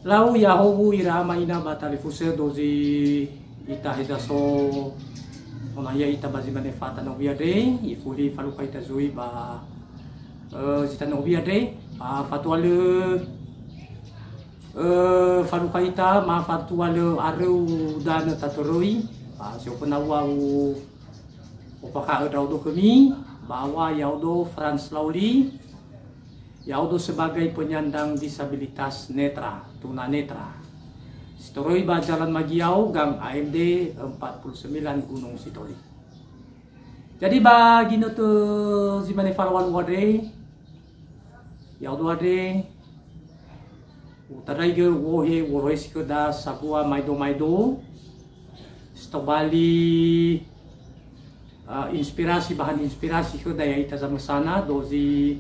Lau ya hobu ira maina batali fuse dozi ita heda so ona ya ita bazi manefata no via de ifuli faluka ita zui ba zita no via de fatuale faluka ita ma fatuale areu dana tatoroi si openawa o paka do kami bawa yaudo Franz Lauli yaudo sebagai penyandang disabilitas netra, tunanetra. Setoroi ba Jalan Magiau, Gang AMD 49 Gunung Sitoli. Jadi ba gino to zimane falawan wade, yaudo wade, utarai ge wohe worois ke da sabua maido, stobali inspirasi bahan inspirasi ke daya ita sama sana dozi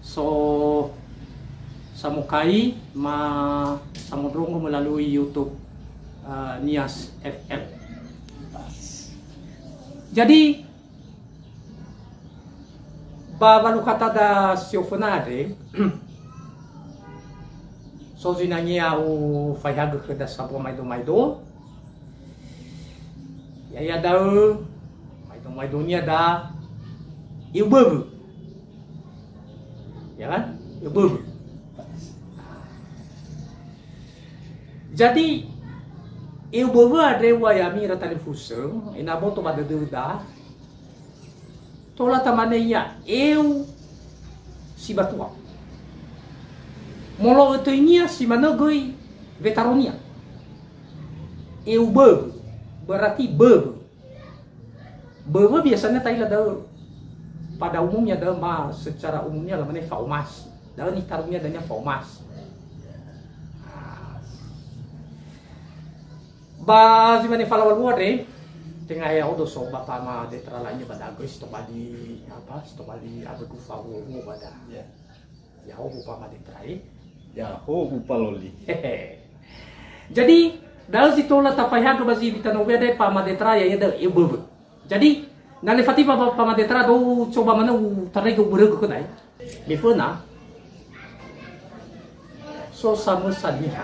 so samukai ma samudrongo melalui YouTube Nias FM. Jadi baru kata da siofonade so zinanya o fayaga ke da sabo maido ya dau maidonya da ibu ya kan ibu. Jadi ibu ada wayami ratani fusung inabo to bada duda tola tamane ya eu si batua molo itu ini si manogoi vetaronia eu berarti bebe biasanya tadi ada pada umumnya ada secara umumnya namanya faumas dan itarumnya adanya faumas. Ba zimane falawal wade tengah ya odo so bapa ma detra lainnya pada agis to bali apa to bali ada ku fawo pada ya ho bupa ma detrai ya ho bupa loli. Jadi dal sitola tafaya ke bazi bitano wede pa ma detra ya da ibu. Jadi nale fati pa ma detra do coba mana tarai ke buruk ke dai befona so sama sadiha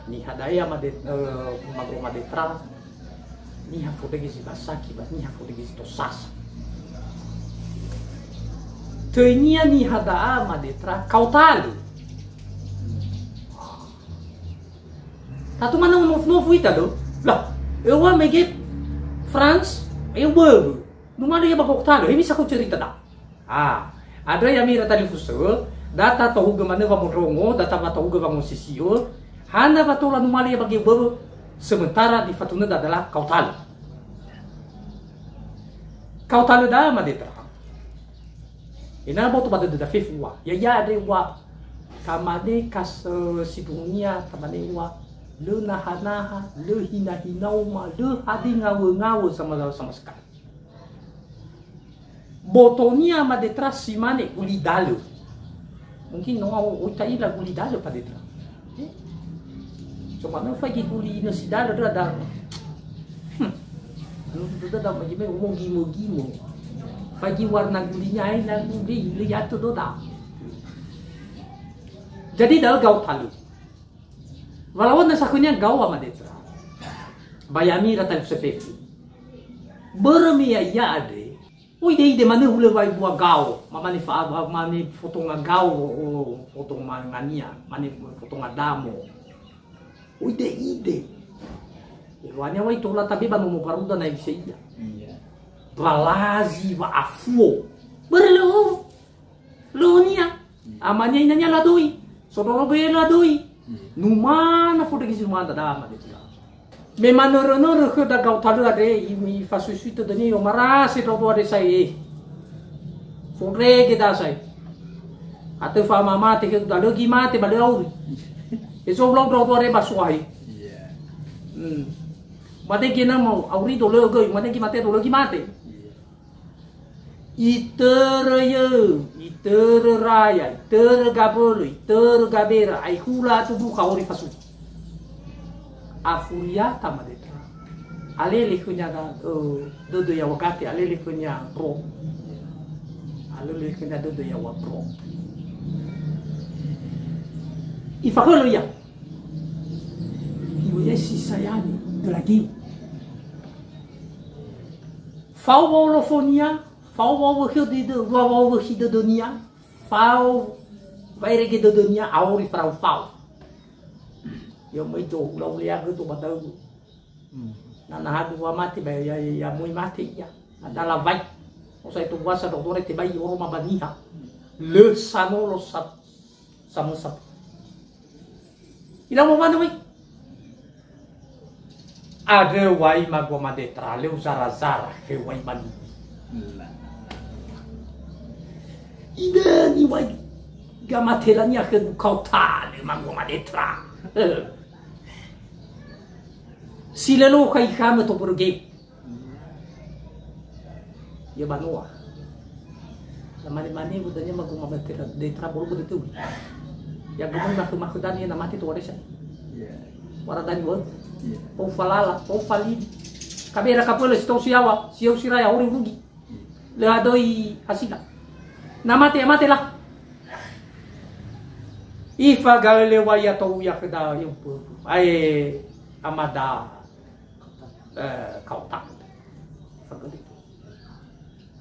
ni hadaya magro madetra ni ha fotegi basaki bas ni ha fotegi to sas tenia ni hada madetra kautali tatu mana novo ita do lah eu mege France eu bebo numa dia bakoktal ini bisa aku cerita dah ada yang mira tadi fusul data tahu gemana kamu rongo data tahu kamu sisio hana batola numali bagi bebo sementara di fatuna adalah kautal dah madetra ina boto pada da fefua ya ada wa kamane kas si dunia kamane wa le naha le hina-hinauma le hadi ngawe sama sekali botonia madetra simane ulidalo mungkin no utai la ulidalo padetra coba não faz guli na cidade ada ada macam gimo faz warna gulinya ai na guli lihat tu dah jadi dal gau talu walaupun nasakunya gau ama detra bayami rata sefefi bermia ya ade ide mana hule vai buat gau mani foto ngagau foto mangania mani foto ngadamo ide iluannya wai tola tapi banu mo paruda na ibseia balazi wa afuo berlo lonia amanya inanya ladoi sodoro be ladoi numana foto gisi manda da ma de me manoro ke da gau talu ade imi fasu suite de ni o marase do ade sai fore ke da sai ate fa mama te ke da logi mate ba lo eso vlog do ade basuai mate kena mau auri do lo go mate ki mate do lo ki mate iter raya iter gabolo iter gabera ai hula tu buka ori fasu afuria tamadeta alele kunya da dodo ya wakati alele kunya pro alele kunya dodo ya wa pro Ifakolo ya. Iwo yesi sayani de lagi. Fau holofonia, fau over de dunia, fau vai rege de dunia auri frau fau. Yo mai do lo lia go to batau. Na hadu wa mati ba ya muy mati ya. Adalah vai. Osa itu wasa doktore te bai oro mabaniha. Le sanolo sama sap. Ila mo manu wi. Ada wai magoma detra le zara he wai mani. Ida ni wai gamatelanya ke kau tale magoma detra. Silelo kai kama to pergi. Ya banua. Mani budanya maguma detra bolu betul. Ya gumon maku dani na mati to oresa. Wara dani wo. Ou falala, ou falid. Kabera kapolo estou siawa, se eu siraya ori rugi. Le adoi hasina. Na mate lah. Ifa gale wa ya to ya keda eu ai amada kauta. Fagali.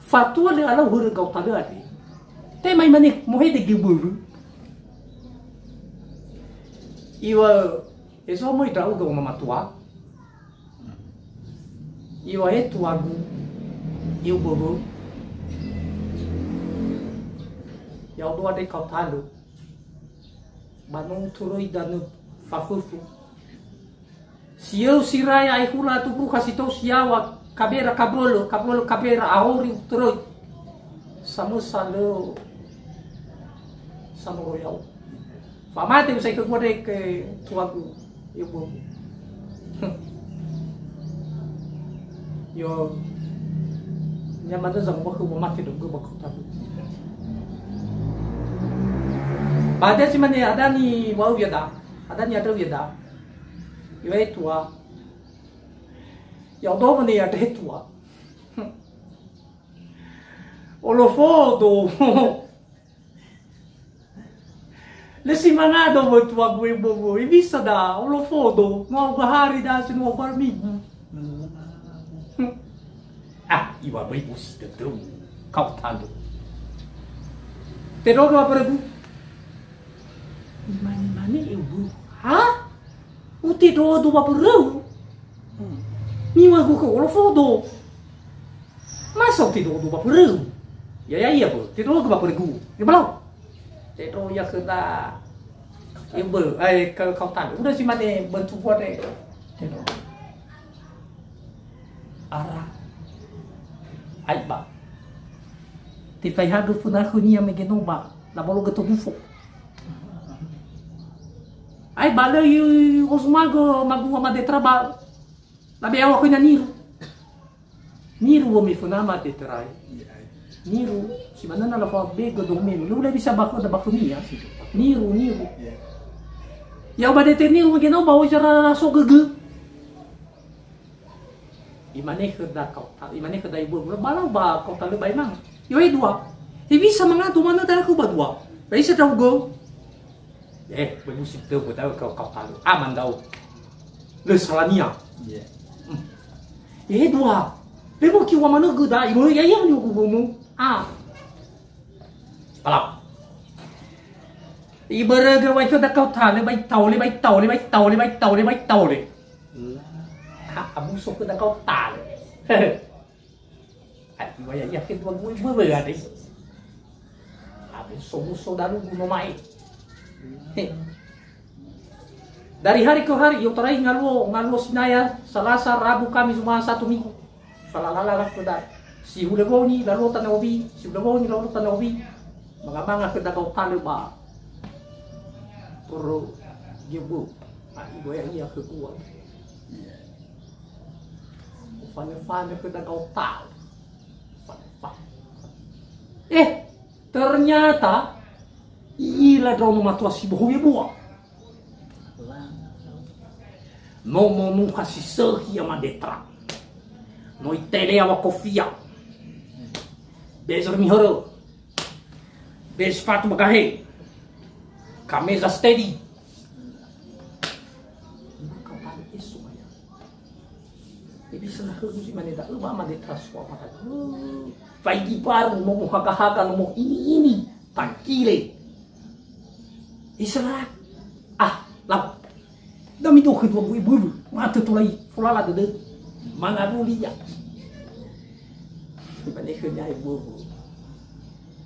Fatua le ala huru kauta le ati. Te mai mani mohe de giburu. Iwa eso moi tau go mama tua. Iwa e tuagu. Eu bobo. Ya do ade kautalo. Banong turoi danu fafufu. Si eu sirai ai hula tu buka si tau siawa kabera kabolo kabera aori turoi. Samu salo samu royal. Famate usai ke gode ke tuagu. Yo yo nyaman tu zaman aku mati dong gue bakal tahu. Pada si mana ada ni wau biada, ada ni ada biada. Yo tua, yo do mana ada tua. Olofodo. Lesi mangado mo tua gue bobo, ibisa da, olofodo, no bahari da sino barmigo. Ah, iwa bai busi tu, kau tando. Pero que va para tu? Mani ibu, ha? Uti do va para tu? Ni wa gue olofodo. Masa uti do va para tu? Ya bo, ti do que va para tu? Que belum? Itu ya kena ibu, kau tahu. Udah sih mana bentuk buat itu. Arah, aiba. Tifai hadu funa kunia megenoba, la bolo geto bufo. Aiba le osmago magu ama de trabalho. La be awa kunya niru. Niru wo mi funa ma de trai. Niru, si mana na la fa bego do meno, lu le bisa bako da bakunia. Niru. Ya ba de niru megenoba o jara so gege. Imane kerda kau tak, imane kerda ibu balau ba kau tak lebay mang. Yo dua. Bisa mangatu mana dah aku berdua. Bisa tahu go. Bermusik tu tahu kau tak aman tahu. Le salania. Dua. Lebo kiwa mana geda, ibu ya yang ni gumu. Palap. Ibarat kau kerda kau tak lebay tahu. Abu sok na kau tal. At iwaya yakin wag mo ibabagati. Abu sok dalu guno mai. Dari hari ke hari yo tarai ngaluo sinaya Selasa Rabu Kamis cuma 1 minggu. Falalala ko da. Si huleboni lalu tanobi, Mga kita kau tal ba. Puro gibu. Iwaya iya ke kuat. Fane kita kau tahu. Ternyata ila daw matua si bohong buah. No kasih sehi ama detra. No itele awa kofia. Bezor mihoro. Bez fatu bagahe. Kameza steady. Bisa nak si manita, mama de traswa mata. Pagi baru mau haka-haka mau ini tak kile. Isra lah. Dami tu kedua ibu mata tu lagi fulala de mana bulia. Bani kerja ibu.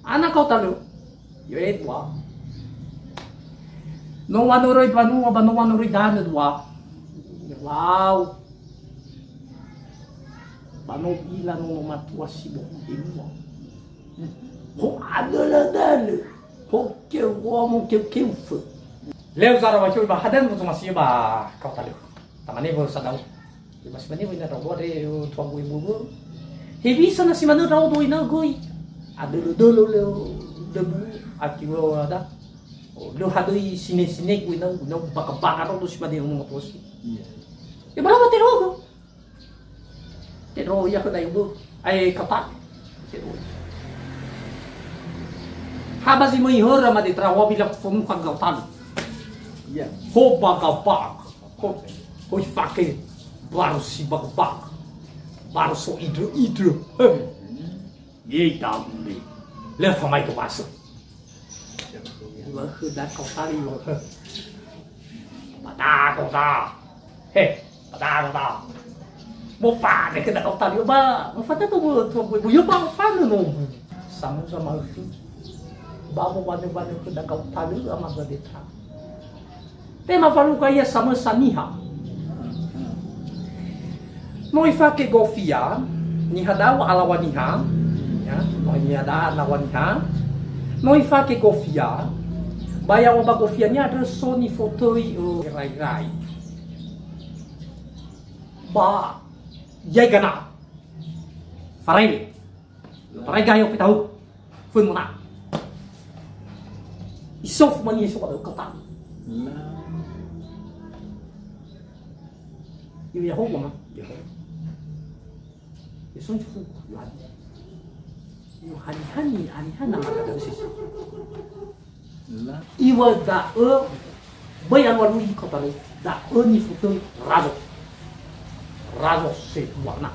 Anak kau tahu, yo etwa. No wanuroi panu apa no wanuroi dana dua. Wow. Panu pila no matua si bohimo. Ho adala dala. Ho keu mo keu fu. Leo zara wa keu ba hadan mo masih ba kau tahu. Tamane bo sadau. Mas bani bo ina robo de tuang ibu. Hebi sana si manu raw do ina goi. Ada dulu debu akiwo ada. Lo hadoi sine gue no bakar tuh si mani ngomong terus. Iya. Ya berapa terogo? Tero ya kedai ibu. Ai kapak. Tero. Haba si mai hora ma di trawa bila fom kagau tan. Iya. Ho bakapak. Ho fake. Baru si bakapak. Baru so idro. Ye tambi. Leva mai tu masuk. Vợ khơi đã cầu ta đi rồi thôi. Bà ta cầu ta. Hey, bà ta. Một phá để cái đã cầu ta đi ba. Một phá tới tôi vừa thuộc với bùi ba phá nữa nè. Sama khơi. Ba một ban khơi đã cầu ta đi ama gede ta. Tema falu kaya sama saniha. Noi fa ke gofia. Ni hadawa ala waniha. Ya, ni hada ala waniha. Noi fa ke gofia. Bayang oba gofianya adalah Sony fauteuil rai. Ba jai gana. Farai gayo kita tahu. Fun mana. Isof mani isof ada kata. Ini ya homo mah. Isof fu. Hani nama ada sisi. Iwa da bayan walu kota le da ni foto razo se warna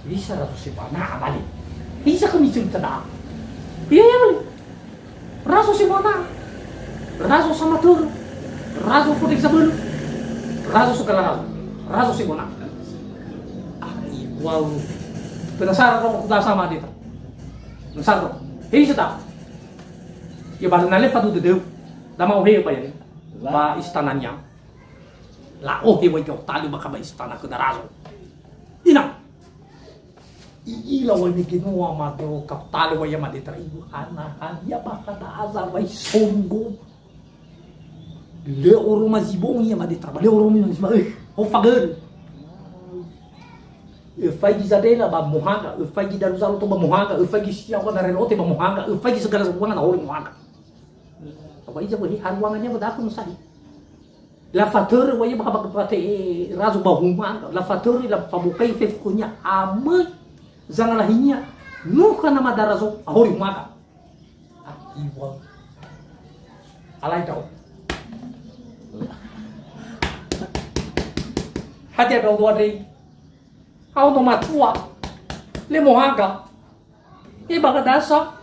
bisa razo se warna balik bisa kami cerita dah iya ya balik razo se warna razo sama tur razo foto example razo segala razo se warna wow penasaran kamu kuda sama dia penasaran ini sudah. Ya baru nale fatu de deu. Lama ohe pa yan. Ba istananya. La ohe wa yo tali baka ba istana ke darazo. Ina. Ila wa ni kinu wa ma do kaptale wa yama de traibu ana ya baka da azar wa songo. Le oro mazibon yama de traba. Le oro mi mazima ho fager. Fai zadela ba mohanga, fai daruzalo to ba mohanga, fai siya ko na relote ba mohanga, fai segala sesuatu na hori mohanga. Apa aja boleh haruangannya pada aku musadi. La fateur waya baka pate razu ba humanga, la fateur la fabukai fefkunya ame zangalahinya nuka na madarazo hori mohanga. Iwa. Alai tau. Hati ada dua deh. Kau no matua, le mohanga, baka dasa.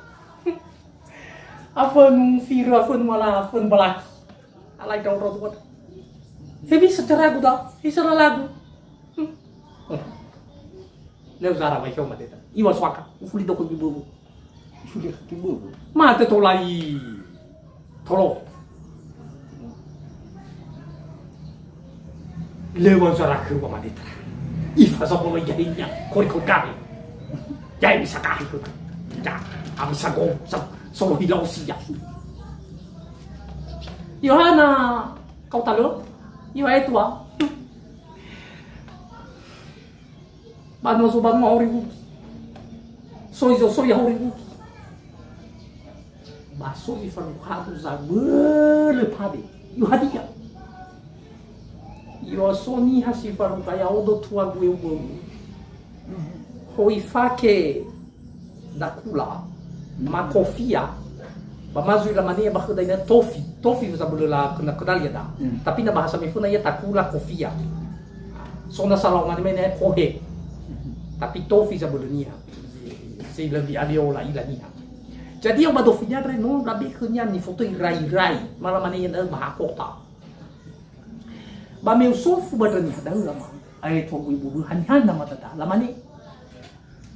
Afun firu, afun malah, afun balak. Alai dong rotuat. Hebi secara aku dah, isara lagu. Leu zara mai kau mati. Iwa swaka, ufuli doko bibu. Ufuli bibu. Mate tolai, tolo. Leu zara aku mati. Ifa sopo mai jadinya, kori kari. Jai bisa kari tu. Ya, bisa go, solo hilau siap. Yohana, kau tahu? Yohana itu ah. Bano so bano hori. Soi hori. Baso ifa luhatu zabele pade. Yohana. Yo soni hasifaru kaya odo tua gue ubo. Hoi fake dakula ma kofia ba mazu ila mania ba khada ina tofi za bulula kuna kudal ya da tapi na bahasa mifuna ya takula kofia Sona salau mana mana kohe. Tapi tofi sa bolonia. Si lebih aliola ilania. Jadi yang badofinya reno lebih kenyang ni foto irai-irai. Malah mana yang bahakota. Ba meu sofu badania dah lama. Ai to ibu han nama tata. Lama ni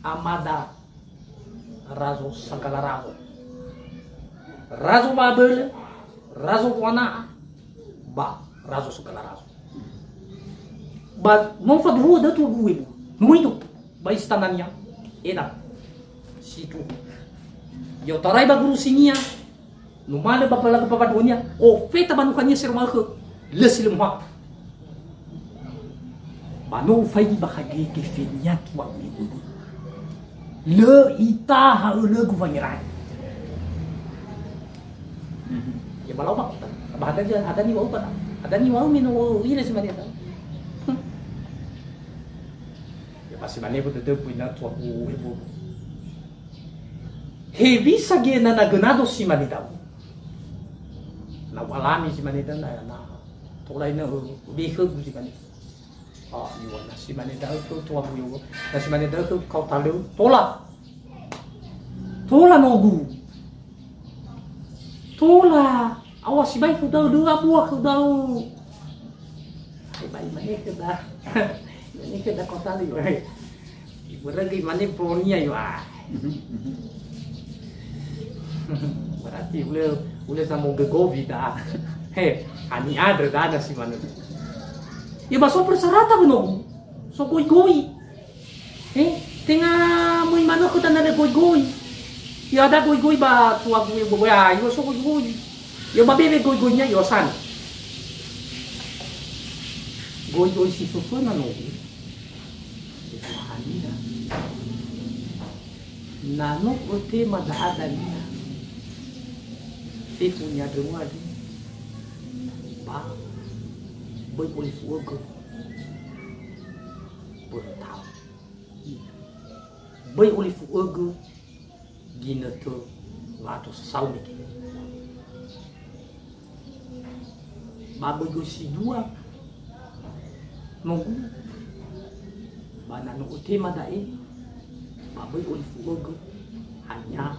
amada razo sagala razo. Razo babel, razo wana, ba razo segala razo. Ba não fa dua da tu ibu. Muito. Ba istananya enak. Situ. Yo tarai ba guru sinia. Numana ba pala ba dunia. O feta ba nukanya serma ke. Lesil muha. Ba no fai ba khage ke fenya tua ibu. Le ita ha le gu vangirai. Ya malau pak, ada ni wau pak, ada ni wau minum ini sebenarnya. Ya masih mana pun tetap punya tua ibu. Hebi sage na naganado si manita. Na walami si manita na tolai na bihe si manita. Ah, ni wana si manita tu tua buyo. Na si manita tu kau talu tola. Tola nogu. Tola. Awas si baik kudau dua buah kudau. Baik mana kita, ini kita kota liu. Ibu lagi mana punya yo ah. Berarti boleh sama gegovi dah. Hei, ani ada si mana. Ya masuk persyaratan benog. So goi. Tengah mau mana kita nada goi. Ya ada goi ba tua gue boya, yo so goi. Yo babebe goi-goinya yo san. Goi-goi si fufu na no. Hanina. Nano ote madada niya. Fifunya demua di. Ba. Boy fuego. Bertau. Boy fuego. Gina to lato sauni. Baboy go si dua nunggu mana nunggu tema dae baboy go fuego hanya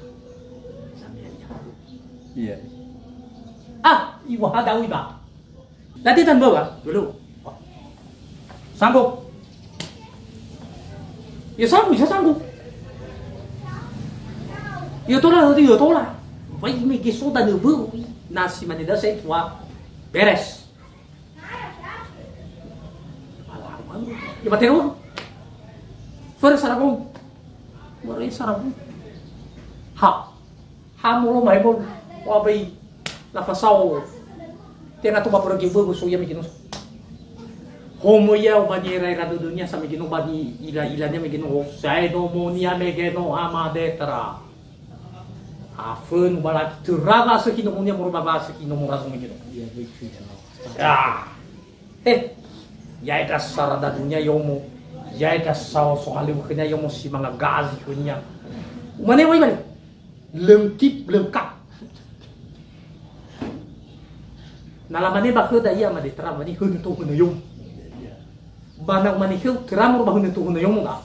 samanya Iya. Iwa ada wiba latihan bawa dulu sanggup ya sanggup ya tola vai me que soda no bu nasi manida sai tua beres. Ya batero. Fora sarabong. Mori sarabong. Ha mulo mai bon. Wa bai la fasao. Tena tu ba por aqui bugo so ya me ginos. Homo ya o banheira era do dunia sa me gino bani ilanya me gino sai no monia me gino amadetra. Afun balak teraba sekino munia moro baba sekino moro rasong me gino. Ya, ya ada sarada dunia yomo, ya ada soal bukannya yomo si mga gazi kunya. Mana woi mana? Lengkap. Nalamane bakal dah iya made teram mani hun tu hun yom. Banang mani hil teram ur bahun tu hun yom nggak?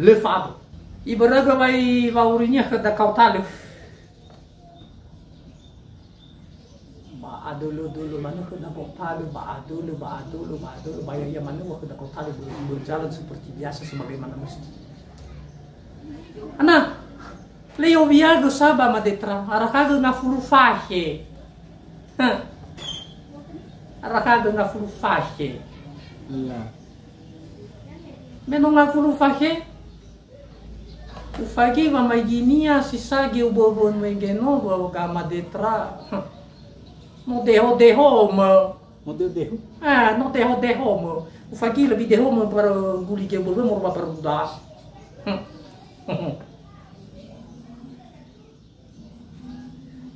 Lefab. Ibaraga wai waurinya kada kau talu. Dulu mana kena kau tahu dulu bayar yang mana kena kau tahu berjalan seperti biasa sebagaimana mesti. Anak, leo viago saba madetra, arakago na fulufahe. Arakago na fulufahe. Iya. Menong na fulufahe. Ufagi va maginia sisagi ubobon mengeno bo gama detra. No derro mo. Model deh. No derro mo. O faqui lebih derro mo para guli que eu vou mo para mudar.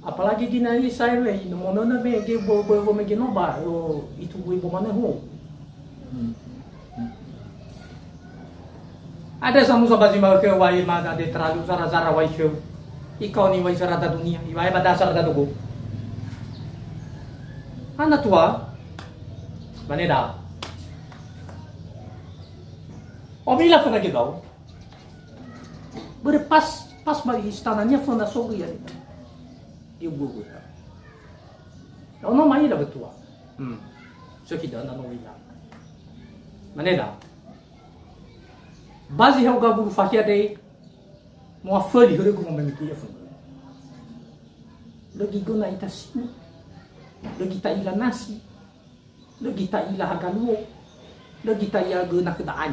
Apalagi di nari saya lagi, no mono na me que bo me que no ba, itu gue bo mana ho. Ada samu sahabat jimal ke wai mana de tralu zara wai ke. Ikaw ni wai sarada dunia, iwai pada sarada dugo. Anak tua, mana dah? Omila fana gedau. Berpas pas bagi istananya fana sogu ya. Ibu gua. Ono mai da betua. Sekida na no ila. Maneda. Bazi hau gabu fakia de mo afali hore ko memiki ya fana. Lagi guna itasini. Lagi ta ila nasi. Lagi ta ila hagaluo. Lagi ta ila guna kedaan.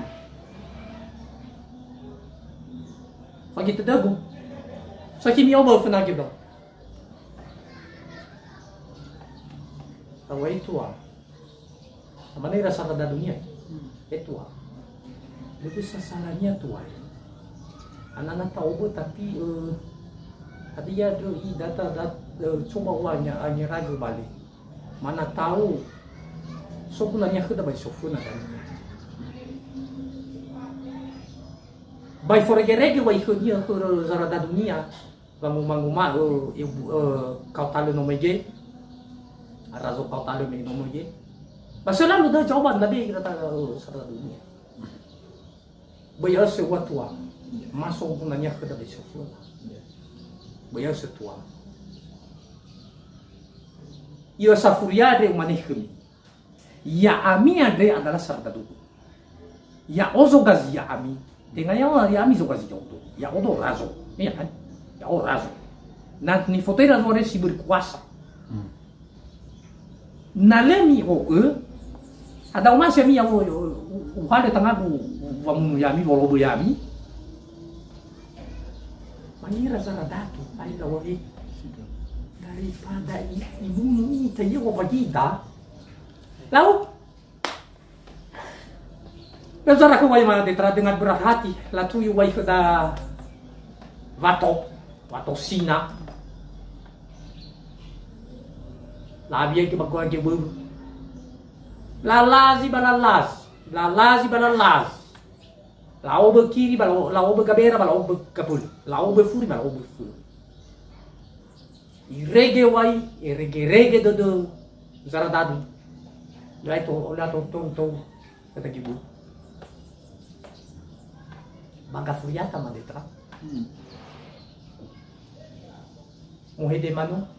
Pagi terdagu. So kimi obo fana gitu. Tahu itu ah. Mana rasa kada dunia? Itu ah. Lebih sasarannya tuh ah. Anak-anak tahu tapi tadi ya tu data coba uangnya hanya ragu balik. Mana tahu sebenarnya kita baik sofuna kan. Baik forege baik dia ke zara da dunia. Bangu-manguma kau tahu nomege. Arazo kau tahu nomege. Masalah lu dah jawaban lebih kita tahu zara dunia. Bayar sewa tua. Masuk nanya ke dalam sofuna. Bayar setua. Ia safuria de manihkemi. Ya ami ade adalah sarda dulu. Ya ozo gazi ya ami. Dengan yang ya ami zo gazi jodoh. Ya odo razo. Iya kan? Ya o razo. Nanti ni foto razo re si berkuasa. Nalemi o ada umas ya mi ya o hale tengah bu vamu ya mi volo ya mi. Manira zara datu ai lawari. Daripada ibu ini tanya apa kita, lalu Lazara ko way mana detra dengan berat hati, latu yu way kada vato sina, labi yang kebagua ke buru, lalazi balalaz, lau berkiri lau bergabera lau berkabul, lau berfuri lau berfuri. Irege wai, irege do zaradadu. Lai to tonto kata gibu. Baga furiata mandetra. Mohe de manu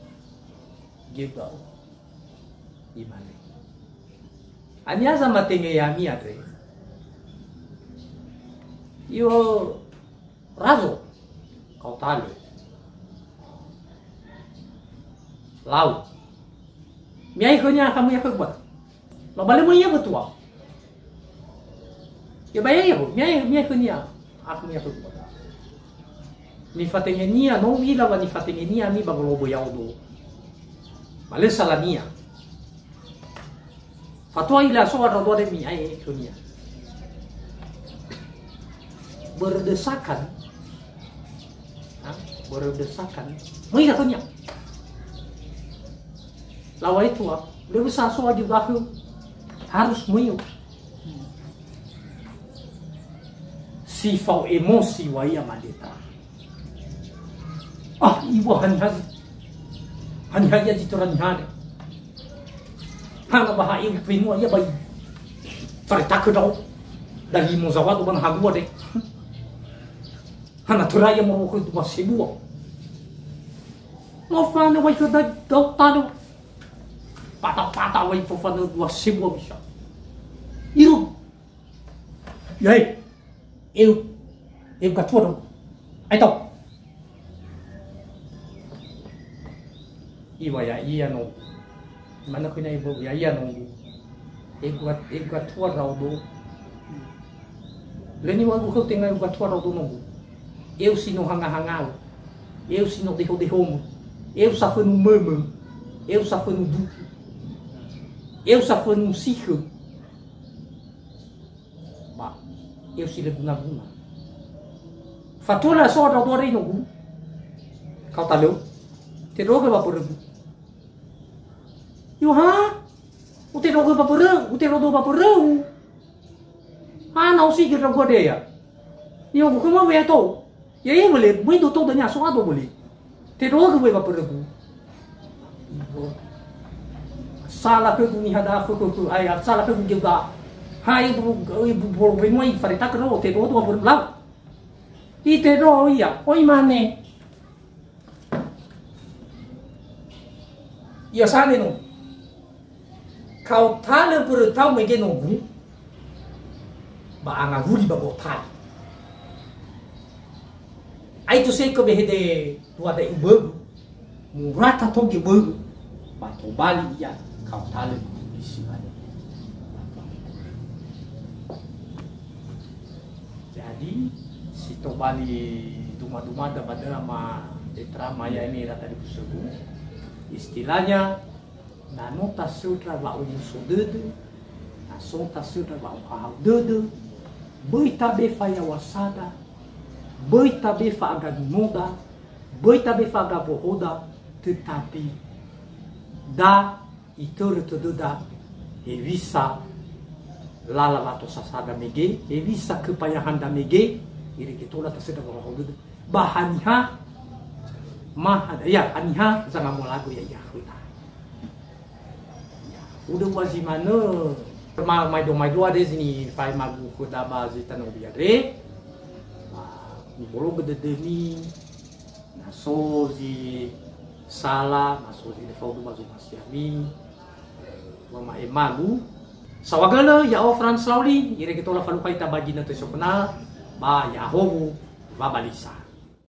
geba. Imale. Anya sama tenge yami atre. Yo razo kau tahu. Lau, miai konya kamu ya kebut, lo balik mau ya betua, ya bayar ya bu, miai konya aku ya kebut. Ni fatengnya nia, no wila wa ni fatengnya nia mi bagolo boyau do, balik salah nia. Fatwa ila so ada dua demi miai konya. Berdesakan, mau ya konya. Lawa itu lebih sasu aja bahu harus muyu. Sifau emosi waya madeta. Ibu hanya di turan hari. Hana bahaya pinu aja bayi. Cerita kedau dari muzawat bang hagu deh. Hana turaya mau ke dua sebuah. Ngofana wai ke dau tanu. Pata-pata wai fofana dua sebuah bisa. Iru. Yai. Eu gatua dong. Ai tau. Iwa ya iya no. Mana kena ibu ya iya no. Eu gatua rau do. Leni wa buku tengah eu gatua rau do no. Eu sino hanga-hangau. Eu sino deho-dehomo. Eu safano mama. Eu safano duco. Eu safano siho. Ba, eu sila guna-guna. Fatura só da dor aí no. Kau tahu? Terus apa perlu? Yo ha? O terus apa perlu? O terus apa perlu? Não sei que jogo dele. Eu vou como ver to. E aí boleh, muito todo nya só do boleh. Terus apa perlu? Salah ke dunia dah aku ai salah ke juga. Hai ibu bolo benua I farita kero te do to berblau. Ite do iya, oi mane. Ia sane no. Kau tale bertau mege no bu. Ba anga guri ba botai. Ai tu sei ko behede tua da ibu. Murata to ge bu. Ba to bali ya kau tale di sini. Jadi si to bali duma-duma da badara ma tetra maya ini rata di pusuku. Istilahnya nano tasudra ba uyu sudede naso tasudra ba hau dede boita be fa ya wasada boita be fa aga moda boita be fa aga bohoda tetapi da itur tududa evisa lala lato sasada mege evisa kepayahan da mege iri kitola tasudra ba hau dede bahannya mahada ya aniha jangan mau lagu ya kita udah wajib mana mai do ada sini fai magu kuda bazi tanong biare ni bolo gede demi naso di sala naso di fau do bazu masiami mama emagu sawagala ya o Frans Lauli ire kitola falukai tabagi na to sopna ba ya hobu ba balisa